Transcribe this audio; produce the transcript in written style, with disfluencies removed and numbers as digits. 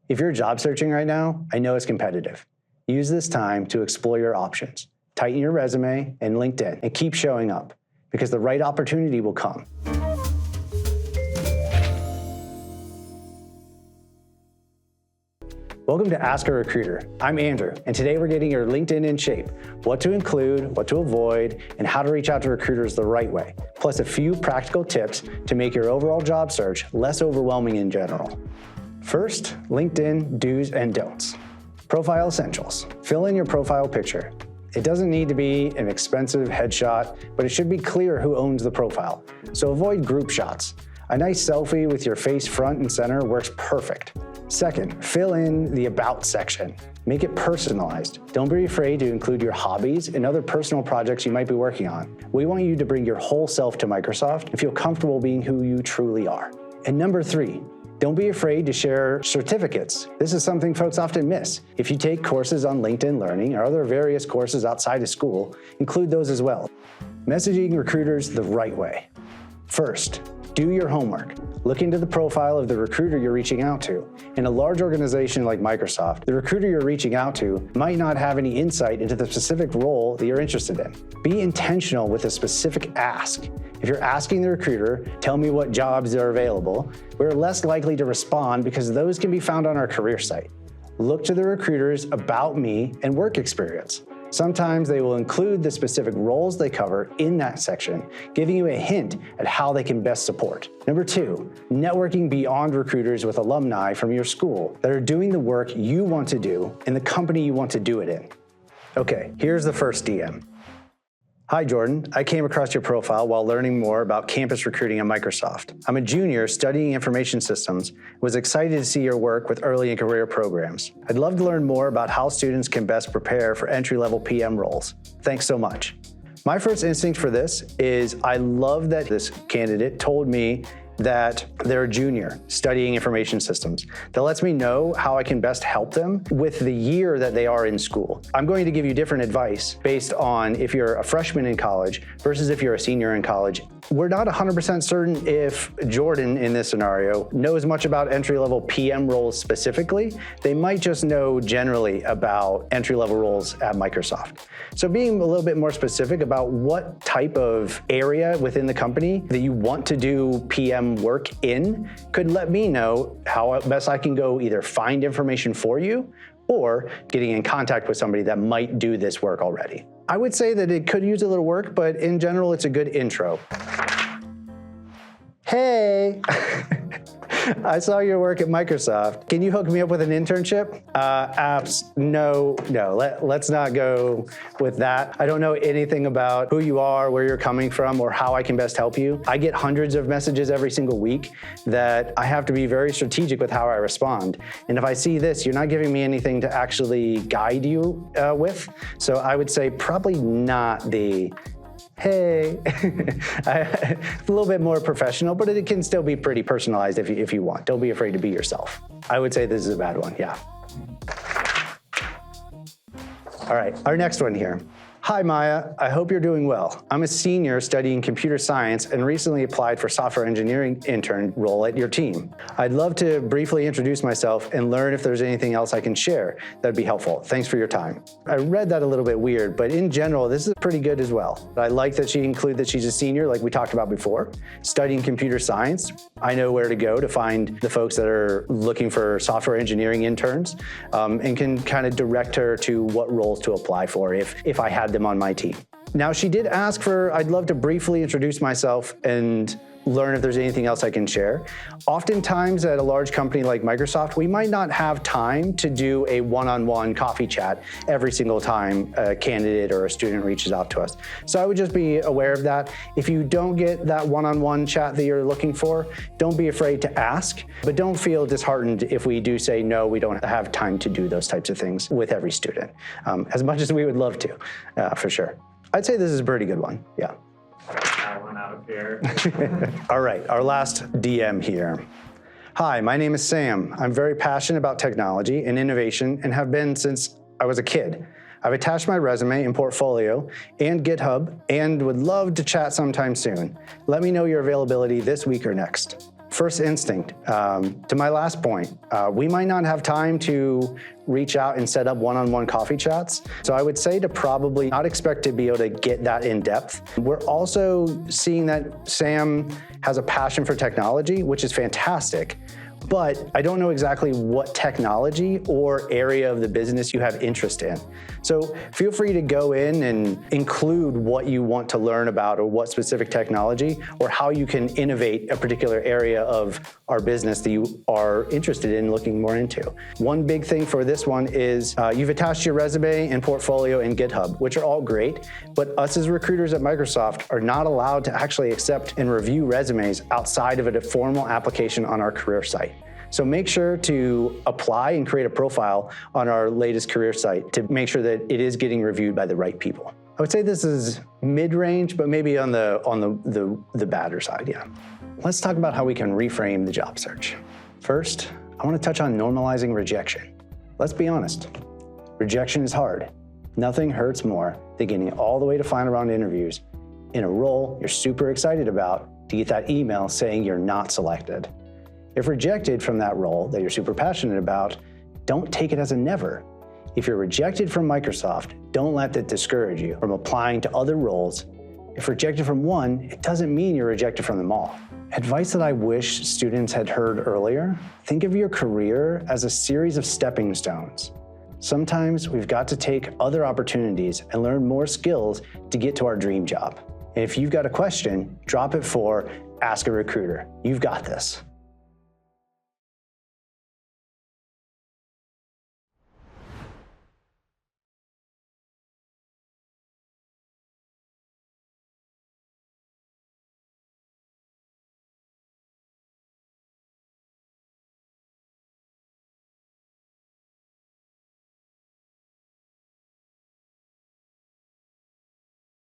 If you're job searching right now, I know it's competitive. Use this time to explore your options. Tighten your resume and LinkedIn and keep showing up because the right opportunity will come. Welcome to Ask a Recruiter. I'm Andrew, and today we're getting your LinkedIn in shape, what to include, what to avoid, and how to reach out to recruiters the right way, plus a few practical tips to make your overall job search less overwhelming in general. First, LinkedIn do's and don'ts. Profile essentials. Fill in your profile picture. It doesn't need to be an expensive headshot, but it should be clear who owns the profile. So avoid group shots. A nice selfie with your face front and center works perfect. Second, fill in the About section. Make it personalized. Don't be afraid to include your hobbies and other personal projects you might be working on. We want you to bring your whole self to Microsoft and feel comfortable being who you truly are. And number 3, don't be afraid to share certificates. This is something folks often miss. If you take courses on LinkedIn Learning or other various courses outside of school, include those as well. Messaging recruiters the right way. First, do your homework. Look into the profile of the recruiter you're reaching out to. In a large organization like Microsoft, the recruiter you're reaching out to might not have any insight into the specific role that you're interested in. Be intentional with a specific ask. If you're asking the recruiter, tell me what jobs are available, we're less likely to respond because those can be found on our career site. Look to the recruiter's About Me and work experience. Sometimes they will include the specific roles they cover in that section, giving you a hint at how they can best support. Number 2, networking beyond recruiters with alumni from your school that are doing the work you want to do in the company you want to do it in. Okay, here's the first DM. Hi, Jordan. I came across your profile while learning more about campus recruiting at Microsoft. I'm a junior studying information systems, was excited to see your work with early and career programs. I'd love to learn more about how students can best prepare for entry-level PM roles. Thanks so much. My first instinct for this is I love that this candidate told me that they're a junior studying information systems. That lets me know how I can best help them with the year that they are in school. I'm going to give you different advice based on if you're a freshman in college versus if you're a senior in college. We're not 100% certain if Jordan, in this scenario, knows much about entry-level PM roles specifically. They might just know generally about entry-level roles at Microsoft. So being a little bit more specific about what type of area within the company that you want to do PM work in could let me know how best I can go either find information for you or getting in contact with somebody that might do this work already. I would say that it could use a little work, but in general, it's a good intro. Hey, I saw your work at Microsoft. Can you hook me up with an internship? No, let's not go with that. I don't know anything about who you are, where you're coming from, or how I can best help you. I get hundreds of messages every single week that I have to be very strategic with how I respond. And if I see this, you're not giving me anything to actually guide you with. So I would say probably not the hey, a little bit more professional, but it can still be pretty personalized if you want. Don't be afraid to be yourself. I would say this is a bad one, yeah. All right, our next one here. Hi, Maya. I hope you're doing well. I'm a senior studying computer science and recently applied for software engineering intern role at your team. I'd love to briefly introduce myself and learn if there's anything else I can share that'd be helpful. Thanks for your time. I read that a little bit weird, but in general, this is pretty good as well. I like that she included that she's a senior, like we talked about before, studying computer science. I know where to go to find the folks that are looking for software engineering interns and can kind of direct her to what roles to apply for if I had them on my team. Now, she did ask for, I'd love to briefly introduce myself and learn if there's anything else I can share. Oftentimes at a large company like Microsoft, we might not have time to do a one-on-one coffee chat every single time a candidate or a student reaches out to us. So I would just be aware of that. If you don't get that one-on-one chat that you're looking for, don't be afraid to ask, but don't feel disheartened if we do say, no, we don't have time to do those types of things with every student, as much as we would love to, for sure. I'd say this is a pretty good one, yeah. That one out here. All right, our last DM here. Hi, my name is Sam. I'm very passionate about technology and innovation and have been since I was a kid. I've attached my resume and portfolio and GitHub and would love to chat sometime soon. Let me know your availability this week or next. First instinct, to my last point, we might not have time to reach out and set up one-on-one coffee chats. So I would say to probably not expect to be able to get that in depth. We're also seeing that Sam has a passion for technology, which is fantastic. But I don't know exactly what technology or area of the business you have interest in. So feel free to go in and include what you want to learn about or what specific technology or how you can innovate a particular area of our business that you are interested in looking more into. One big thing for this one is you've attached your resume and portfolio in GitHub, which are all great, but us as recruiters at Microsoft are not allowed to actually accept and review resumes outside of a formal application on our career site. So make sure to apply and create a profile on our latest career site to make sure that it is getting reviewed by the right people. I would say this is mid-range, but maybe on the badder side, yeah. Let's talk about how we can reframe the job search. First, I want to touch on normalizing rejection. Let's be honest, rejection is hard. Nothing hurts more than getting all the way to final round interviews in a role you're super excited about to get that email saying you're not selected. If rejected from that role that you're super passionate about, don't take it as a never. If you're rejected from Microsoft, don't let that discourage you from applying to other roles. If rejected from one, it doesn't mean you're rejected from them all. Advice that I wish students had heard earlier, think of your career as a series of stepping stones. Sometimes we've got to take other opportunities and learn more skills to get to our dream job. And if you've got a question, drop it for Ask a Recruiter. You've got this.